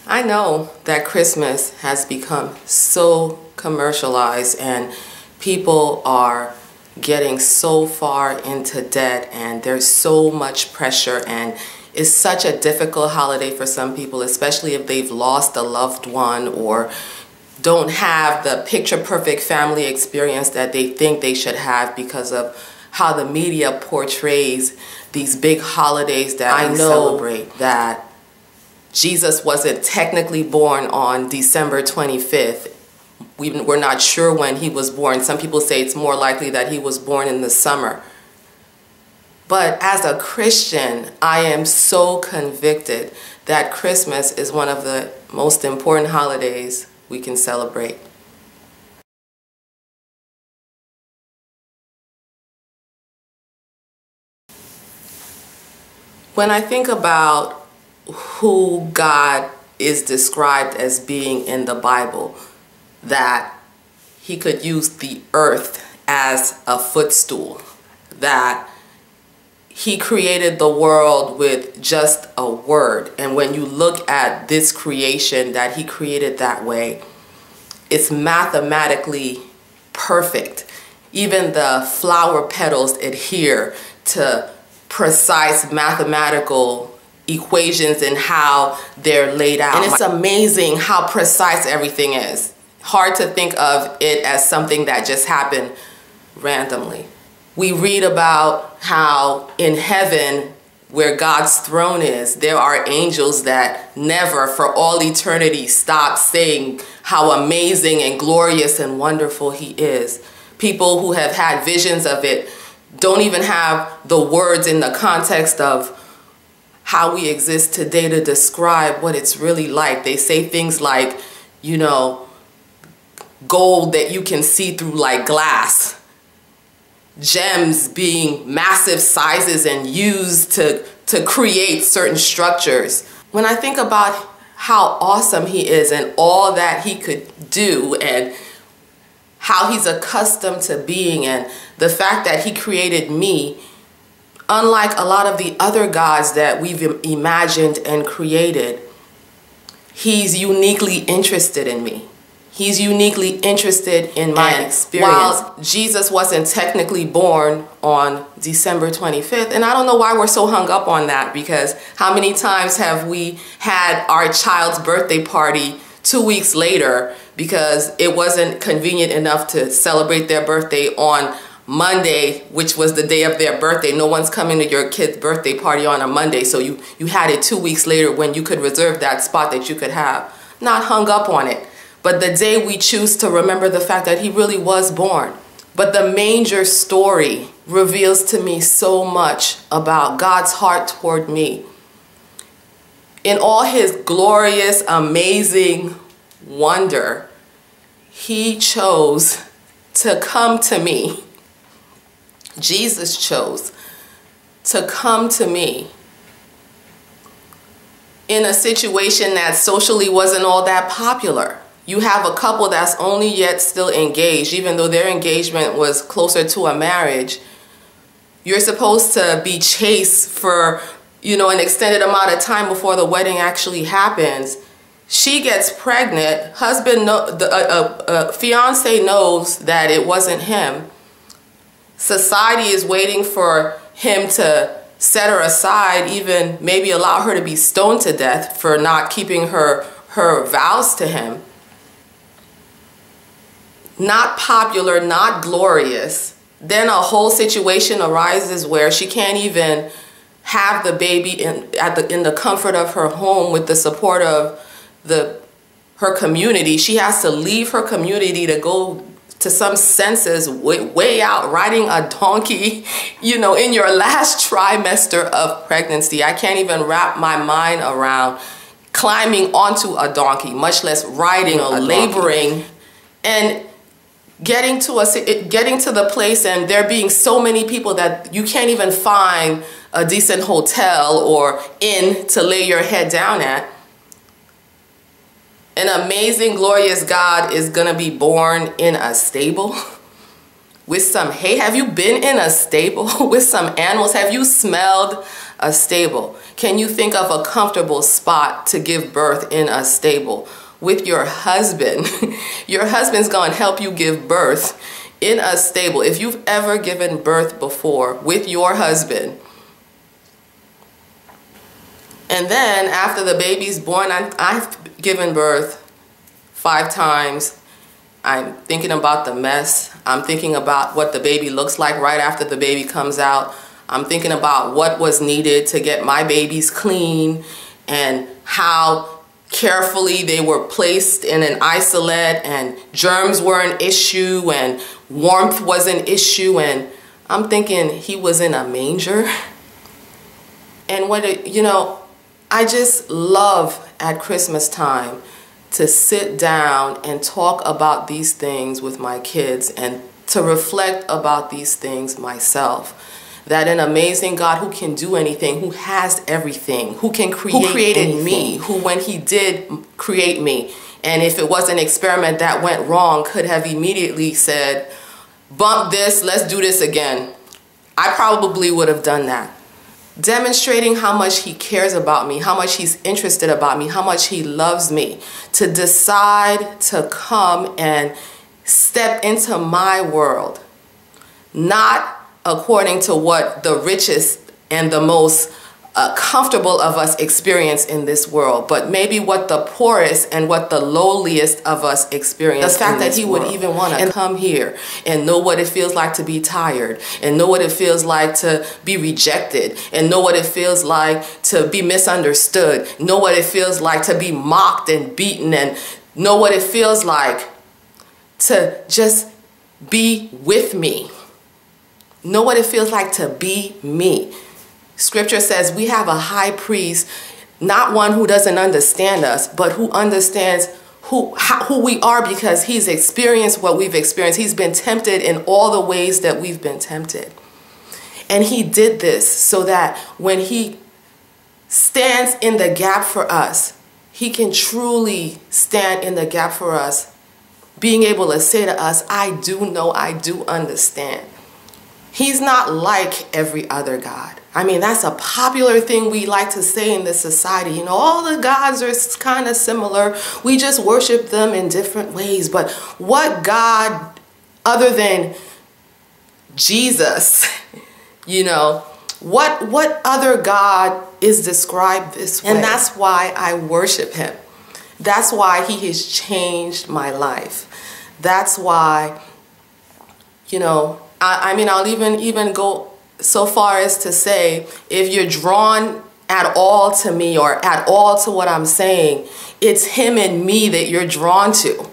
I know that Christmas has become so commercialized and people are getting so far into debt and there's so much pressure, and it's such a difficult holiday for some people, especially if they've lost a loved one or don't have the picture perfect family experience that they think they should have because of how the media portrays these big holidays that we celebrate. That Jesus wasn't technically born on December 25th. We're not sure when he was born. Some people say it's more likely that he was born in the summer. But as a Christian, I am so convicted that Christmas is one of the most important holidays we can celebrate. When I think about who God is described as being in the Bible, that he could use the earth as a footstool, that he created the world with just a word. And when you look at this creation that he created that way, it's mathematically perfect. Even the flower petals adhere to precise mathematical equations and how they're laid out. And it's amazing how precise everything is. Hard to think of it as something that just happened randomly. We read about how in heaven, where God's throne is, there are angels that never for all eternity stop saying how amazing and glorious and wonderful he is. People who have had visions of it don't even have the words in the context of how we exist today to describe what it's really like. They say things like, you know, gold that you can see through like glass, gems being massive sizes and used to create certain structures. When I think about how awesome he is and all that he could do and how he's accustomed to being, and the fact that he created me, unlike a lot of the other gods that we've imagined and created, he's uniquely interested in me. He's uniquely interested in my experience. While Jesus wasn't technically born on December 25th, and I don't know why we're so hung up on that, because how many times have we had our child's birthday party 2 weeks later because it wasn't convenient enough to celebrate their birthday on Monday, which was the day of their birthday. No one's coming to your kid's birthday party on a Monday, so you had it 2 weeks later when you could reserve that spot that you could have. Not hung up on it. But the day we choose to remember the fact that he really was born. But the manger story reveals to me so much about God's heart toward me. In all his glorious, amazing wonder, he chose to come to me. Jesus chose to come to me in a situation that socially wasn't all that popular. You have a couple that's only yet still engaged, even though their engagement was closer to a marriage. You're supposed to be chaste for, you know, an extended amount of time before the wedding actually happens. She gets pregnant. Fiance knows that it wasn't him. Society is waiting for him to set her aside, even maybe allow her to be stoned to death for not keeping her vows to him. Not popular, not glorious. Then a whole situation arises where she can't even have the baby in the comfort of her home with the support of her community. She has to leave her community to go to some senses way out, riding a donkey, you know, in your last trimester of pregnancy. I can't even wrap my mind around climbing onto a donkey, much less riding or laboring, and getting to the place and there being so many people that you can't even find a decent hotel or inn to lay your head down at. An amazing, glorious God is going to be born in a stable. with some hay? Have you been in a stable with some animals? Have you smelled a stable? Can you think of a comfortable spot to give birth in a stable? With your husband. Your husband's going to help you give birth in a stable. If you've ever given birth before with your husband, and then after the baby's born, I've given birth 5 times. I'm thinking about the mess. I'm thinking about what the baby looks like right after the baby comes out. I'm thinking about what was needed to get my babies clean and how carefully they were placed in an isolate and germs were an issue and warmth was an issue. And I'm thinking he was in a manger. And I just love at Christmas time to sit down and talk about these things with my kids and to reflect about these things myself. That an amazing God who can do anything, who has everything, who created me, who when he did create me, and if it was an experiment that went wrong, could have immediately said, bump this, let's do this again. I probably would have done that. Demonstrating how much he cares about me, how much he's interested about me, how much he loves me, to decide to come and step into my world, not according to what the richest and the most comfortable of us experience in this world, but maybe what the poorest and what the lowliest of us experience. The fact that he would even want to come here and know what it feels like to be tired, and know what it feels like to be rejected, and know what it feels like to be misunderstood, know what it feels like to be mocked and beaten, and know what it feels like to just be with me. Know what it feels like to be me. Scripture says we have a high priest, not one who doesn't understand us, but who understands who we are, because he's experienced what we've experienced. He's been tempted in all the ways that we've been tempted. And he did this so that when he stands in the gap for us, he can truly stand in the gap for us, being able to say to us, I do know, I do understand. He's not like every other God. I mean, that's a popular thing we like to say in this society. You know, all the gods are kind of similar. We just worship them in different ways. But what God, other than Jesus, what other God is described this way? And that's why I worship him. That's why he has changed my life. That's why, I mean, I'll even go so far as to say, if you're drawn at all to me or at all to what I'm saying, it's him and me that you're drawn to.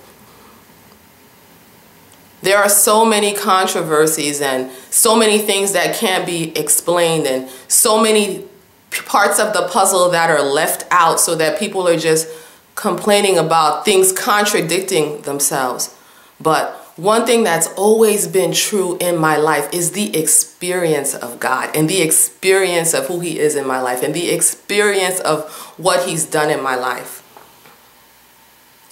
There are so many controversies and so many things that can't be explained, and so many parts of the puzzle that are left out, so that people are just complaining about things contradicting themselves. But one thing that's always been true in my life is the experience of God, and the experience of who he is in my life, and the experience of what he's done in my life.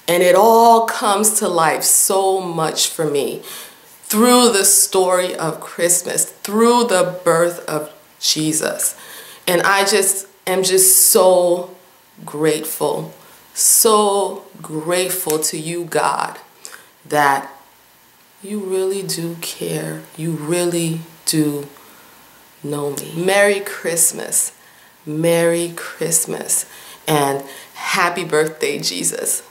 And it all comes to life so much for me through the story of Christmas, through the birth of Jesus. And I am just so grateful to you, God, that you really do care. You really do know me. Merry Christmas. Merry Christmas. And happy birthday, Jesus.